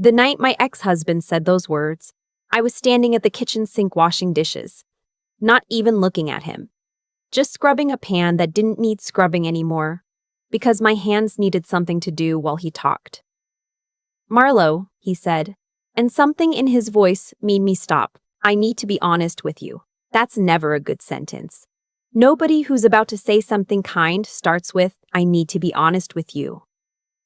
The night my ex-husband said those words, I was standing at the kitchen sink washing dishes, not even looking at him, just scrubbing a pan that didn't need scrubbing anymore, because my hands needed something to do while he talked. Marlowe, he said, and something in his voice made me stop. I need to be honest with you. That's never a good sentence. Nobody who's about to say something kind starts with, I need to be honest with you.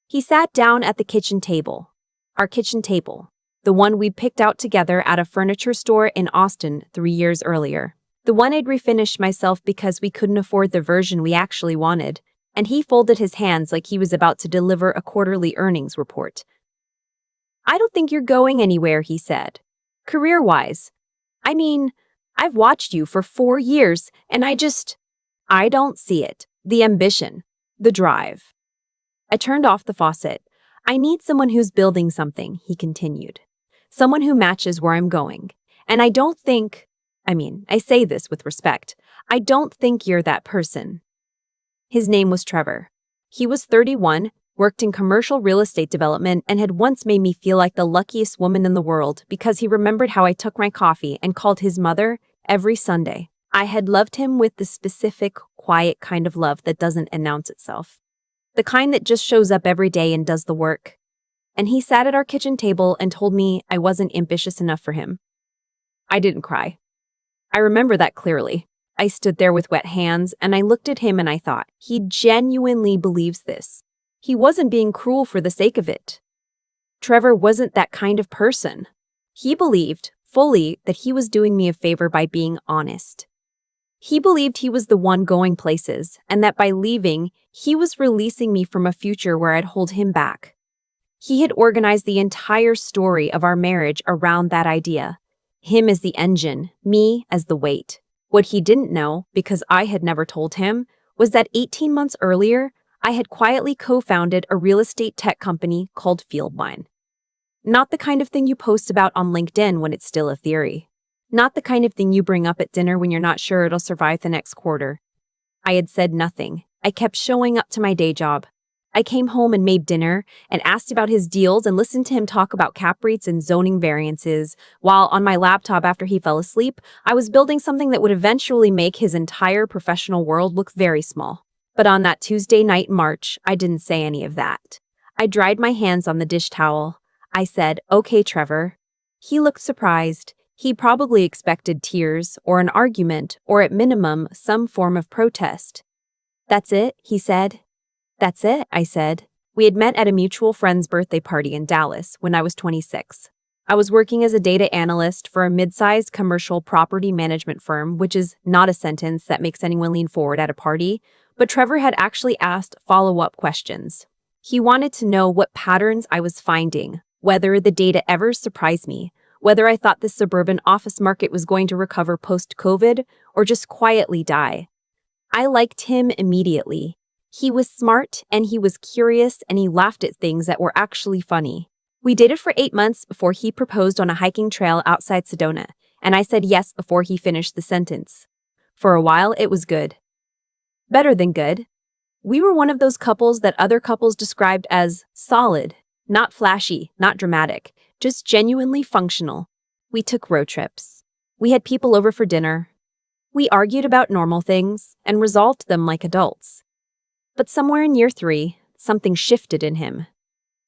He sat down at the kitchen table, our kitchen table, the one we picked out together at a furniture store in Austin 3 years earlier. The one I'd refinished myself because we couldn't afford the version we actually wanted, and he folded his hands like he was about to deliver a quarterly earnings report. I don't think you're going anywhere, he said. Career-wise. I mean, I've watched you for 4 years, and I don't see it. The ambition. The drive. I turned off the faucet. I need someone who's building something, he continued. Someone who matches where I'm going. And I say this with respect, I don't think you're that person. His name was Trevor. He was 31, worked in commercial real estate development, and had once made me feel like the luckiest woman in the world because he remembered how I took my coffee and called his mother every Sunday. I had loved him with the specific, quiet kind of love that doesn't announce itself. The kind that just shows up every day and does the work. And he sat at our kitchen table and told me I wasn't ambitious enough for him. I didn't cry. I remember that clearly. I stood there with wet hands and I looked at him and I thought, he genuinely believes this. He wasn't being cruel for the sake of it. Trevor wasn't that kind of person. He believed, fully, that he was doing me a favor by being honest. He believed he was the one going places, and that by leaving, he was releasing me from a future where I'd hold him back. He had organized the entire story of our marriage around that idea. Him as the engine, me as the weight. What he didn't know, because I had never told him, was that 18 months earlier, I had quietly co-founded a real estate tech company called Fieldline. Not the kind of thing you post about on LinkedIn when it's still a theory. Not the kind of thing you bring up at dinner when you're not sure it'll survive the next quarter. I had said nothing. I kept showing up to my day job. I came home and made dinner and asked about his deals and listened to him talk about cap rates and zoning variances, while on my laptop after he fell asleep, I was building something that would eventually make his entire professional world look very small. But on that Tuesday night in March, I didn't say any of that. I dried my hands on the dish towel. I said, "Okay, Trevor." He looked surprised. He probably expected tears, or an argument, or at minimum, some form of protest. "That's it," he said. "That's it," I said. We had met at a mutual friend's birthday party in Dallas when I was 26. I was working as a data analyst for a mid-sized commercial property management firm, which is not a sentence that makes anyone lean forward at a party, but Trevor had actually asked follow-up questions. He wanted to know what patterns I was finding, whether the data ever surprised me, whether I thought the suburban office market was going to recover post-COVID or just quietly die. I liked him immediately. He was smart and he was curious and he laughed at things that were actually funny. We dated for 8 months before he proposed on a hiking trail outside Sedona, and I said yes before he finished the sentence. For a while, it was good. Better than good. We were one of those couples that other couples described as solid, not flashy, not dramatic, just genuinely functional. We took road trips. We had people over for dinner. We argued about normal things and resolved them like adults. But somewhere in year 3, something shifted in him.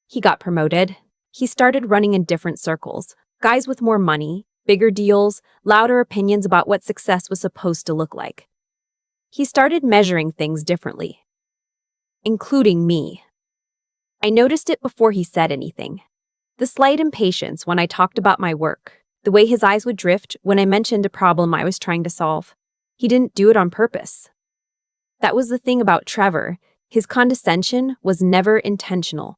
He got promoted. He started running in different circles. Guys with more money, bigger deals, louder opinions about what success was supposed to look like. He started measuring things differently, including me. I noticed it before he said anything. The slight impatience when I talked about my work, the way his eyes would drift when I mentioned a problem I was trying to solve. He didn't do it on purpose. That was the thing about Trevor. His condescension was never intentional.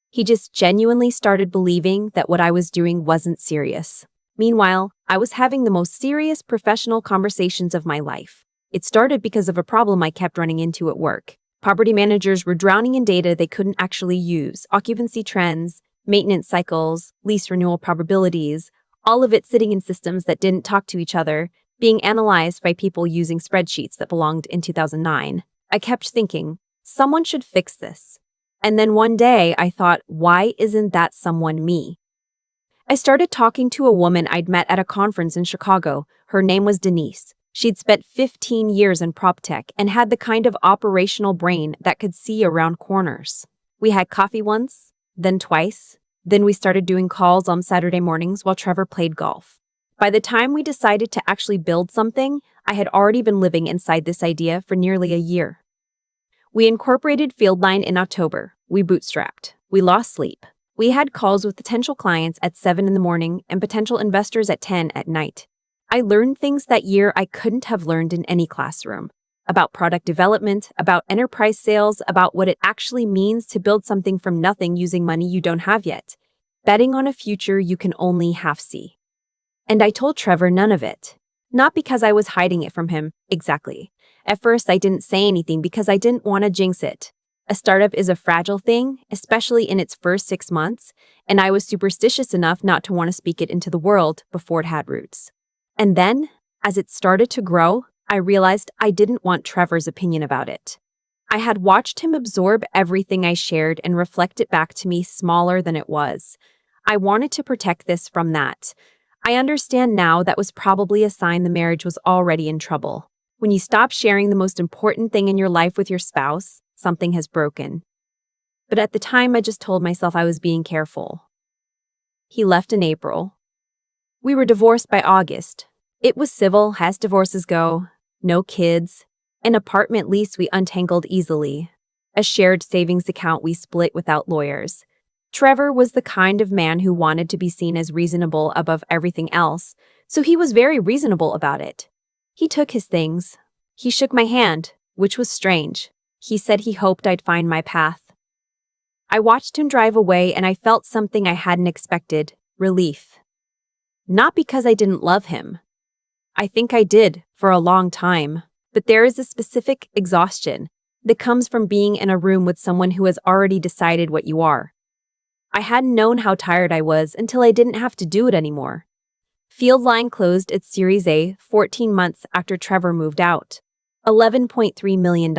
He just genuinely started believing that what I was doing wasn't serious. Meanwhile, I was having the most serious professional conversations of my life. It started because of a problem I kept running into at work. Property managers were drowning in data they couldn't actually use, occupancy trends, maintenance cycles, lease renewal probabilities, all of it sitting in systems that didn't talk to each other, being analyzed by people using spreadsheets that belonged in 2009. I kept thinking, someone should fix this. And then one day I thought, why isn't that someone me? I started talking to a woman I'd met at a conference in Chicago. Her name was Denise. She'd spent 15 years in PropTech and had the kind of operational brain that could see around corners. We had coffee once, then twice. Then we started doing calls on Saturday mornings while Trevor played golf. By the time we decided to actually build something, I had already been living inside this idea for nearly a year. We incorporated Fieldline in October. We bootstrapped. We lost sleep. We had calls with potential clients at 7 in the morning and potential investors at 10 at night. I learned things that year I couldn't have learned in any classroom. About product development, about enterprise sales, about what it actually means to build something from nothing using money you don't have yet. Betting on a future you can only half see. And I told Trevor none of it. Not because I was hiding it from him, exactly. At first I didn't say anything because I didn't want to jinx it. A startup is a fragile thing, especially in its first 6 months, and I was superstitious enough not to want to speak it into the world before it had roots. And then, as it started to grow, I realized I didn't want Trevor's opinion about it. I had watched him absorb everything I shared and reflect it back to me smaller than it was. I wanted to protect this from that. I understand now that was probably a sign the marriage was already in trouble. When you stop sharing the most important thing in your life with your spouse, something has broken. But at the time, I just told myself I was being careful. He left in April. We were divorced by August. It was civil, as divorces go. No kids. An apartment lease we untangled easily. A shared savings account we split without lawyers. Trevor was the kind of man who wanted to be seen as reasonable above everything else, so he was very reasonable about it. He took his things. He shook my hand, which was strange. He said he hoped I'd find my path. I watched him drive away and I felt something I hadn't expected, relief. Not because I didn't love him. I think I did, for a long time. But there is a specific exhaustion that comes from being in a room with someone who has already decided what you are. I hadn't known how tired I was until I didn't have to do it anymore. Fieldline closed its Series A 14 months after Trevor moved out. $11.3 million.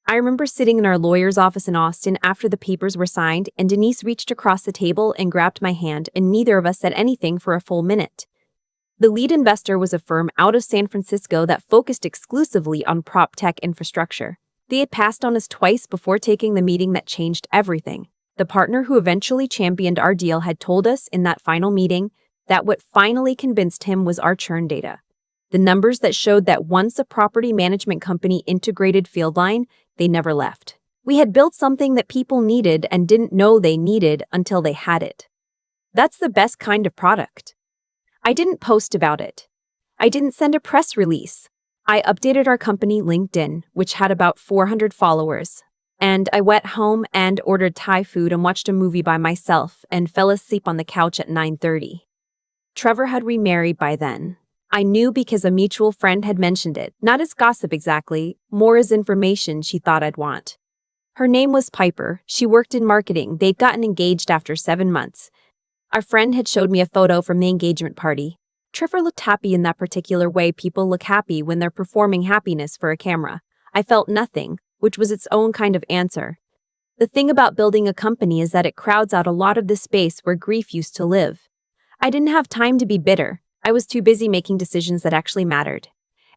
I remember sitting in our lawyer's office in Austin after the papers were signed, and Denise reached across the table and grabbed my hand, and neither of us said anything for a full minute. The lead investor was a firm out of San Francisco that focused exclusively on PropTech infrastructure. They had passed on us twice before taking the meeting that changed everything. The partner who eventually championed our deal had told us in that final meeting that what finally convinced him was our churn data. The numbers that showed that once a property management company integrated Fieldline, they never left. We had built something that people needed and didn't know they needed until they had it. That's the best kind of product. I didn't post about it. I didn't send a press release. I updated our company LinkedIn, which had about 400 followers. And I went home and ordered Thai food and watched a movie by myself and fell asleep on the couch at 9:30. Trevor had remarried by then. I knew because a mutual friend had mentioned it, not as gossip exactly, more as information she thought I'd want. Her name was Piper. She worked in marketing. They'd gotten engaged after 7 months. Our friend had showed me a photo from the engagement party. Trevor looked happy in that particular way people look happy when they're performing happiness for a camera. I felt nothing, which was its own kind of answer. The thing about building a company is that it crowds out a lot of the space where grief used to live. I didn't have time to be bitter. I was too busy making decisions that actually mattered.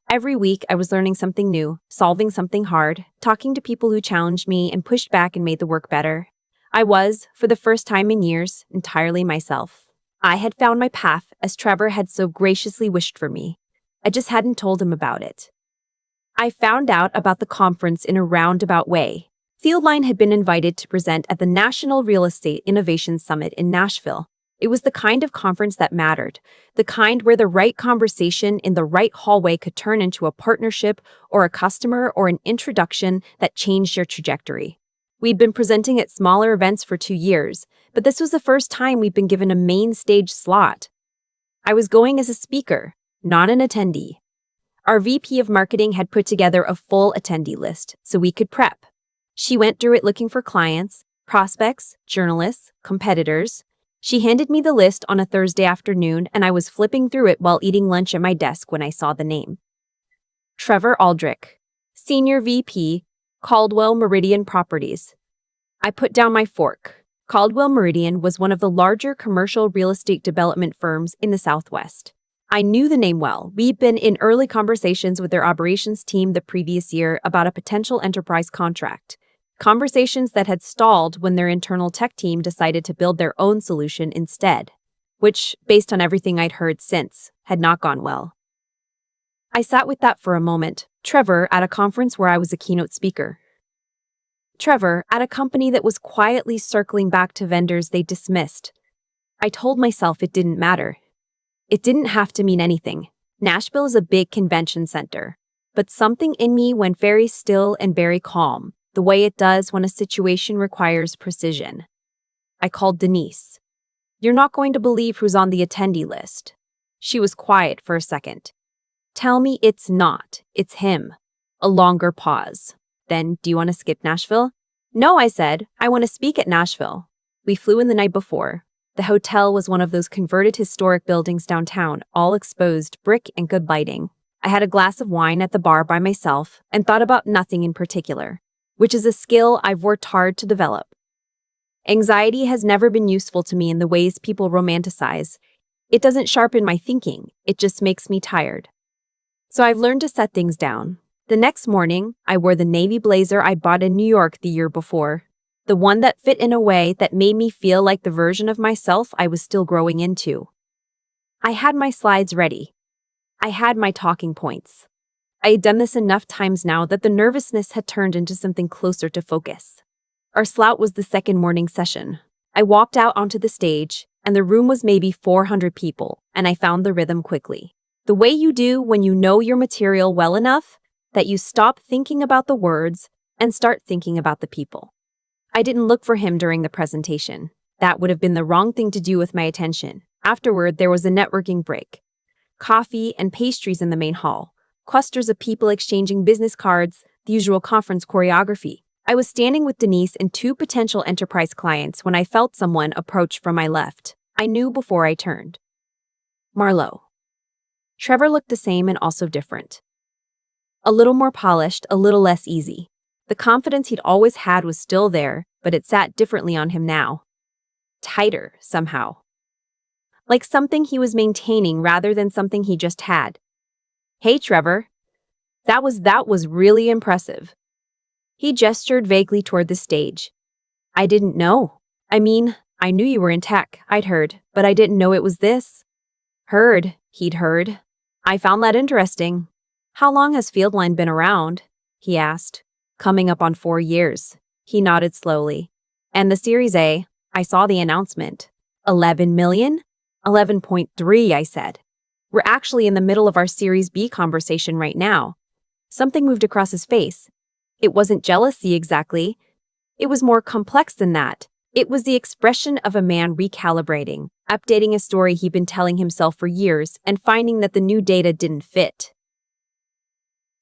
Every week, I was learning something new, solving something hard, talking to people who challenged me and pushed back and made the work better. I was, for the first time in years, entirely myself. I had found my path, as Trevor had so graciously wished for me. I just hadn't told him about it. I found out about the conference in a roundabout way. Fieldline had been invited to present at the National Real Estate Innovation Summit in Nashville. It was the kind of conference that mattered, the kind where the right conversation in the right hallway could turn into a partnership or a customer or an introduction that changed your trajectory. We'd been presenting at smaller events for 2 years, but this was the first time we'd been given a main stage slot. I was going as a speaker, not an attendee. Our VP of marketing had put together a full attendee list so we could prep. She went through it looking for clients, prospects, journalists, competitors. She handed me the list on a Thursday afternoon, and I was flipping through it while eating lunch at my desk when I saw the name. Trevor Aldrich, Senior VP, Caldwell Meridian Properties. I put down my fork. Caldwell Meridian was one of the larger commercial real estate development firms in the Southwest. I knew the name well. We'd been in early conversations with their operations team the previous year about a potential enterprise contract. Conversations that had stalled when their internal tech team decided to build their own solution instead, which, based on everything I'd heard since, had not gone well. I sat with that for a moment. Trevor, at a conference where I was a keynote speaker. Trevor, at a company that was quietly circling back to vendors they dismissed. I told myself it didn't matter. It didn't have to mean anything. Nashville is a big convention center, but something in me went very still and very calm, the way it does when a situation requires precision. I called Denise. You're not going to believe who's on the attendee list. She was quiet for a second. Tell me it's not. It's him. A longer pause. Then, do you want to skip Nashville? No, I said. I want to speak at Nashville. We flew in the night before. The hotel was one of those converted historic buildings downtown, all exposed, brick and good lighting. I had a glass of wine at the bar by myself and thought about nothing in particular, which is a skill I've worked hard to develop. Anxiety has never been useful to me in the ways people romanticize. It doesn't sharpen my thinking, it just makes me tired. So I've learned to set things down. The next morning, I wore the navy blazer I bought in New York the year before. The one that fit in a way that made me feel like the version of myself I was still growing into. I had my slides ready. I had my talking points. I had done this enough times now that the nervousness had turned into something closer to focus. Our slout was the second morning session. I walked out onto the stage, and the room was maybe 400 people, and I found the rhythm quickly. The way you do when you know your material well enough that you stop thinking about the words and start thinking about the people. I didn't look for him during the presentation. That would have been the wrong thing to do with my attention. Afterward, there was a networking break. Coffee and pastries in the main hall. Clusters of people exchanging business cards, the usual conference choreography. I was standing with Denise and two potential enterprise clients when I felt someone approach from my left. I knew before I turned. Marlowe. Trevor looked the same and also different. A little more polished, a little less easy. The confidence he'd always had was still there, but it sat differently on him now. Tighter, somehow. Like something he was maintaining rather than something he just had. Hey, Trevor. That was really impressive. He gestured vaguely toward the stage. I didn't know. I mean, I knew you were in tech, I'd heard, but I didn't know it was this. He'd heard. I found that interesting. How long has Fieldline been around? He asked. Coming up on 4 years. He nodded slowly. And the Series A, I saw the announcement. 11 million? 11.3, I said. We're actually in the middle of our Series B conversation right now. Something moved across his face. It wasn't jealousy exactly. It was more complex than that. It was the expression of a man recalibrating, updating a story he'd been telling himself for years and finding that the new data didn't fit.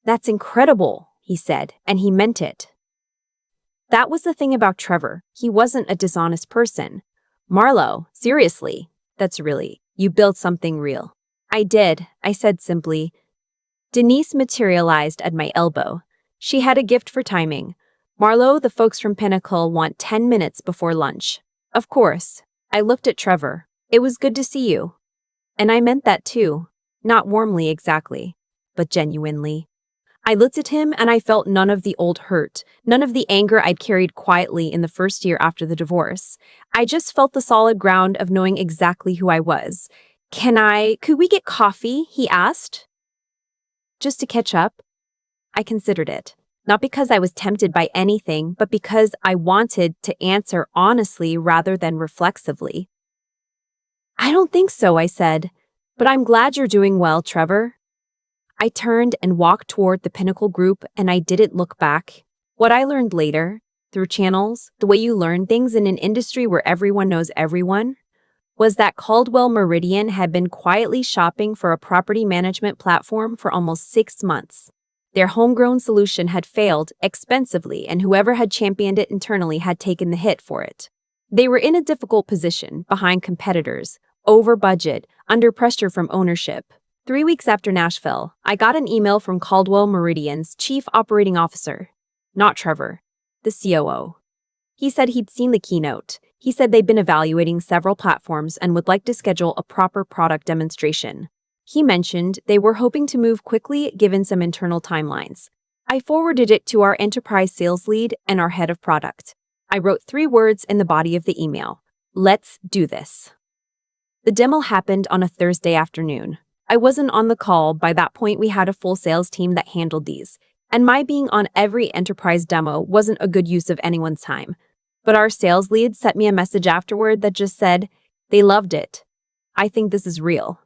That's incredible, he said, and he meant it. That was the thing about Trevor. He wasn't a dishonest person. Marlowe, seriously, you built something real. I did, I said simply. Denise materialized at my elbow. She had a gift for timing. Marlowe, the folks from Pinnacle want 10 minutes before lunch. Of course. I looked at Trevor. It was good to see you. And I meant that too. Not warmly exactly, but genuinely. I looked at him and I felt none of the old hurt, none of the anger I'd carried quietly in the first year after the divorce. I just felt the solid ground of knowing exactly who I was. Could we get coffee? He asked. Just to catch up? I considered it. Not because I was tempted by anything, but because I wanted to answer honestly rather than reflexively. I don't think so, I said. But I'm glad you're doing well, Trevor. I turned and walked toward the Pinnacle group, and I didn't look back. What I learned later, through channels, the way you learn things in an industry where everyone knows everyone, was that Caldwell Meridian had been quietly shopping for a property management platform for almost 6 months. Their homegrown solution had failed expensively, and whoever had championed it internally had taken the hit for it. They were in a difficult position, behind competitors, over budget, under pressure from ownership. 3 weeks after Nashville, I got an email from Caldwell Meridian's chief operating officer, not Trevor, the COO. He said he'd seen the keynote. He said they'd been evaluating several platforms and would like to schedule a proper product demonstration. He mentioned they were hoping to move quickly given some internal timelines. I forwarded it to our enterprise sales lead and our head of product. I wrote 3 words in the body of the email. Let's do this. The demo happened on a Thursday afternoon. I wasn't on the call. By that point, we had a full sales team that handled these, and my being on every enterprise demo wasn't a good use of anyone's time. But our sales lead sent me a message afterward that just said, they loved it. I think this is real.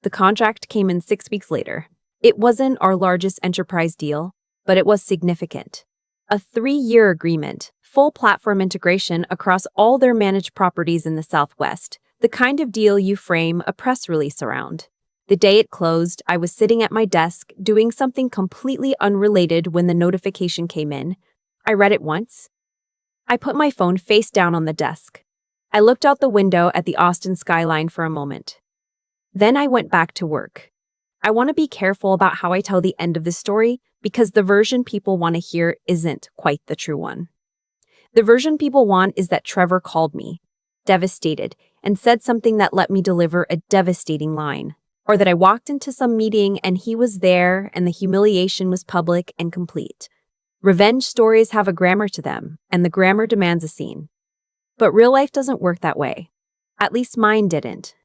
The contract came in 6 weeks later. It wasn't our largest enterprise deal, but it was significant. A 3-year agreement, full platform integration across all their managed properties in the Southwest, the kind of deal you frame a press release around. The day it closed, I was sitting at my desk doing something completely unrelated when the notification came in. I read it once. I put my phone face down on the desk. I looked out the window at the Austin skyline for a moment. Then I went back to work. I want to be careful about how I tell the end of this story because the version people want to hear isn't quite the true one. The version people want is that Trevor called me, devastated, and said something that let me deliver a devastating line. Or that I walked into some meeting and he was there and the humiliation was public and complete. Revenge stories have a grammar to them, and the grammar demands a scene. But real life doesn't work that way. At least mine didn't.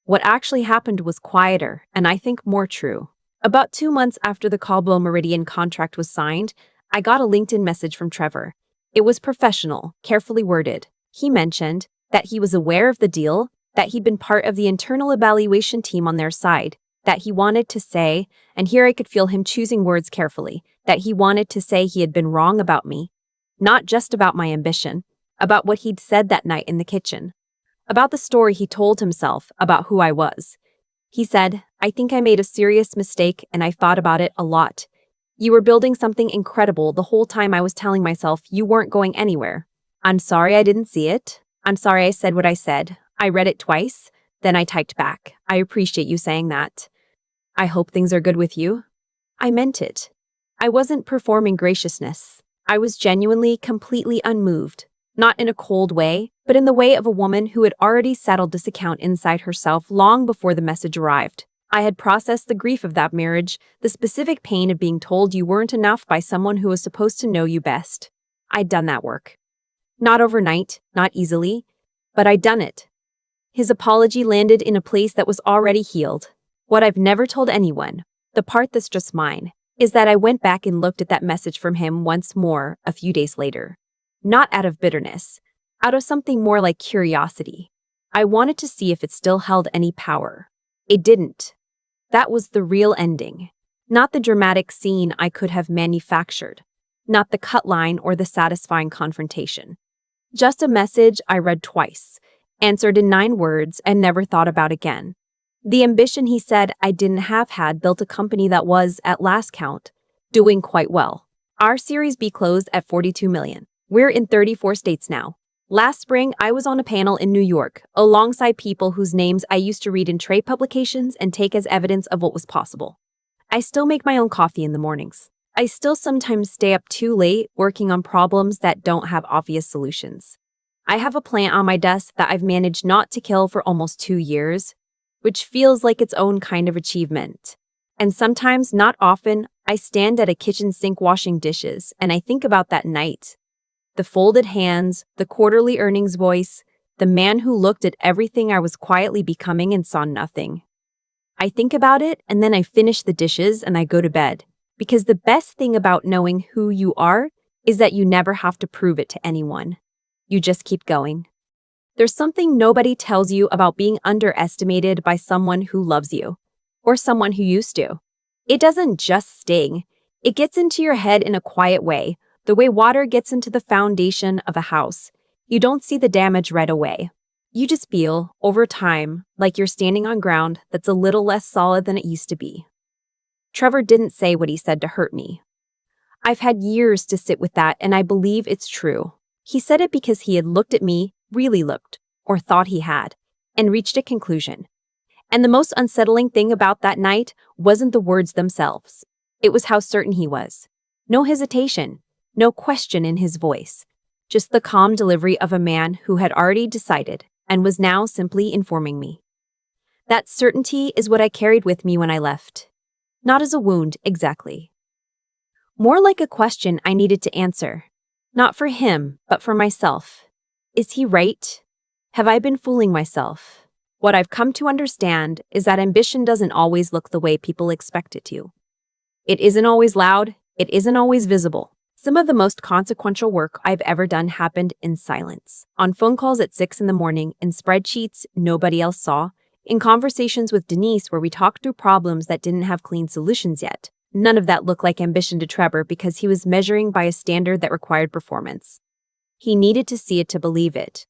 What actually happened was quieter, and I think more true. About 2 months after the Caldwell Meridian contract was signed, I got a LinkedIn message from Trevor. It was professional, carefully worded. He mentioned that he was aware of the deal, that he'd been part of the internal evaluation team on their side, that he wanted to say, and here I could feel him choosing words carefully, that he wanted to say he had been wrong about me, not just about my ambition, about what he'd said that night in the kitchen, about the story he told himself about who I was. He said, I think I made a serious mistake and I've thought about it a lot. You were building something incredible the whole time I was telling myself you weren't going anywhere. I'm sorry I didn't see it. I'm sorry I said what I said. I read it twice, then I typed back. I appreciate you saying that. I hope things are good with you. I meant it. I wasn't performing graciousness. I was genuinely, completely unmoved. Not in a cold way, but in the way of a woman who had already settled this account inside herself long before the message arrived. I had processed the grief of that marriage, the specific pain of being told you weren't enough by someone who was supposed to know you best. I'd done that work. Not overnight, not easily, but I'd done it. His apology landed in a place that was already healed. What I've never told anyone, the part that's just mine, is that I went back and looked at that message from him once more a few days later. Not out of bitterness, out of something more like curiosity. I wanted to see if it still held any power. It didn't. That was the real ending. Not the dramatic scene I could have manufactured. Not the cut line or the satisfying confrontation. Just a message I read twice, answered in 9 words, and never thought about again. The ambition he said I didn't have had built a company that was, at last count, doing quite well. Our Series B closed at $42 million. We're in 34 states now. Last spring, I was on a panel in New York, alongside people whose names I used to read in trade publications and take as evidence of what was possible. I still make my own coffee in the mornings. I still sometimes stay up too late working on problems that don't have obvious solutions. I have a plant on my desk that I've managed not to kill for almost 2 years, which feels like its own kind of achievement. And sometimes, not often, I stand at a kitchen sink washing dishes and I think about that night. The folded hands, the quarterly earnings voice, the man who looked at everything I was quietly becoming and saw nothing. I think about it and then I finish the dishes and I go to bed. Because the best thing about knowing who you are is that you never have to prove it to anyone. You just keep going. There's something nobody tells you about being underestimated by someone who loves you, or someone who used to. It doesn't just sting. It gets into your head in a quiet way, the way water gets into the foundation of a house. You don't see the damage right away. You just feel, over time, like you're standing on ground that's a little less solid than it used to be. Trevor didn't say what he said to hurt me. I've had years to sit with that, and I believe it's true. He said it because he had looked at me, really looked, or thought he had, and reached a conclusion. And the most unsettling thing about that night wasn't the words themselves. It was how certain he was. No hesitation, no question in his voice. just the calm delivery of a man who had already decided and was now simply informing me. That certainty is what I carried with me when I left. Not as a wound, exactly. More like a question I needed to answer. Not for him, but for myself. Is he right? Have I been fooling myself? What I've come to understand is that ambition doesn't always look the way people expect it to. It isn't always loud, it isn't always visible. Some of the most consequential work I've ever done happened in silence. On phone calls at 6 in the morning, in spreadsheets nobody else saw, in conversations with Denise where we talked through problems that didn't have clean solutions yet. None of that looked like ambition to Trevor because he was measuring by a standard that required performance. He needed to see it to believe it.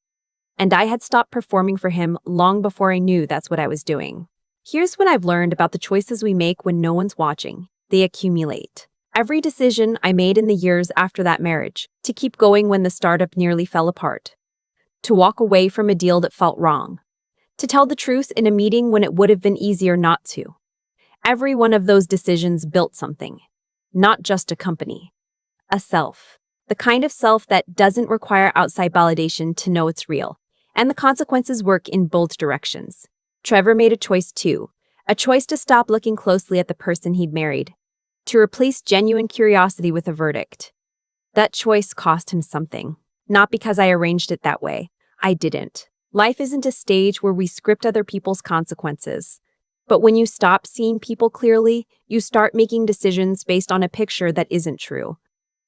And I had stopped performing for him long before I knew that's what I was doing. Here's what I've learned about the choices we make when no one's watching. They accumulate. Every decision I made in the years after that marriage, to keep going when the startup nearly fell apart, to walk away from a deal that felt wrong, to tell the truth in a meeting when it would have been easier not to. Every one of those decisions built something, not just a company, a self. The kind of self that doesn't require outside validation to know it's real. And the consequences work in both directions. Trevor made a choice too, a choice to stop looking closely at the person he'd married, to replace genuine curiosity with a verdict. That choice cost him something, not because I arranged it that way. I didn't. Life isn't a stage where we script other people's consequences. But when you stop seeing people clearly, you start making decisions based on a picture that isn't true.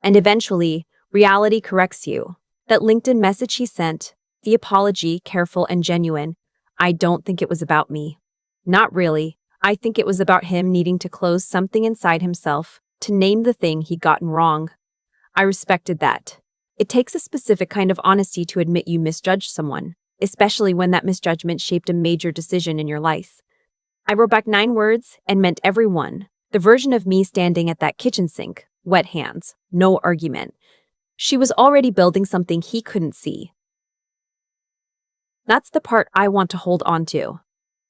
And eventually, reality corrects you. That LinkedIn message he sent, the apology, careful and genuine, I don't think it was about me. Not really. I think it was about him needing to close something inside himself, to name the thing he'd gotten wrong. I respected that. It takes a specific kind of honesty to admit you misjudged someone, especially when that misjudgment shaped a major decision in your life. I wrote back 9 words and meant every one. The version of me standing at that kitchen sink, wet hands, no argument. She was already building something he couldn't see. That's the part I want to hold on to.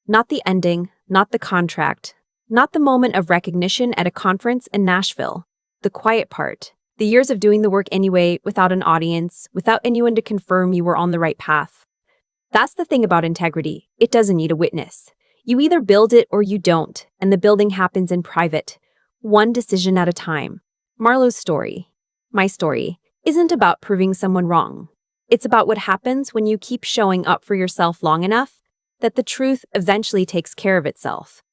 Not the ending, not the contract, not the moment of recognition at a conference in Nashville. The quiet part. The years of doing the work anyway, without an audience, without anyone to confirm you were on the right path. That's the thing about integrity. It doesn't need a witness. You either build it or you don't, and the building happens in private, one decision at a time. Marlowe's story, my story, isn't about proving someone wrong. It's about what happens when you keep showing up for yourself long enough that the truth eventually takes care of itself.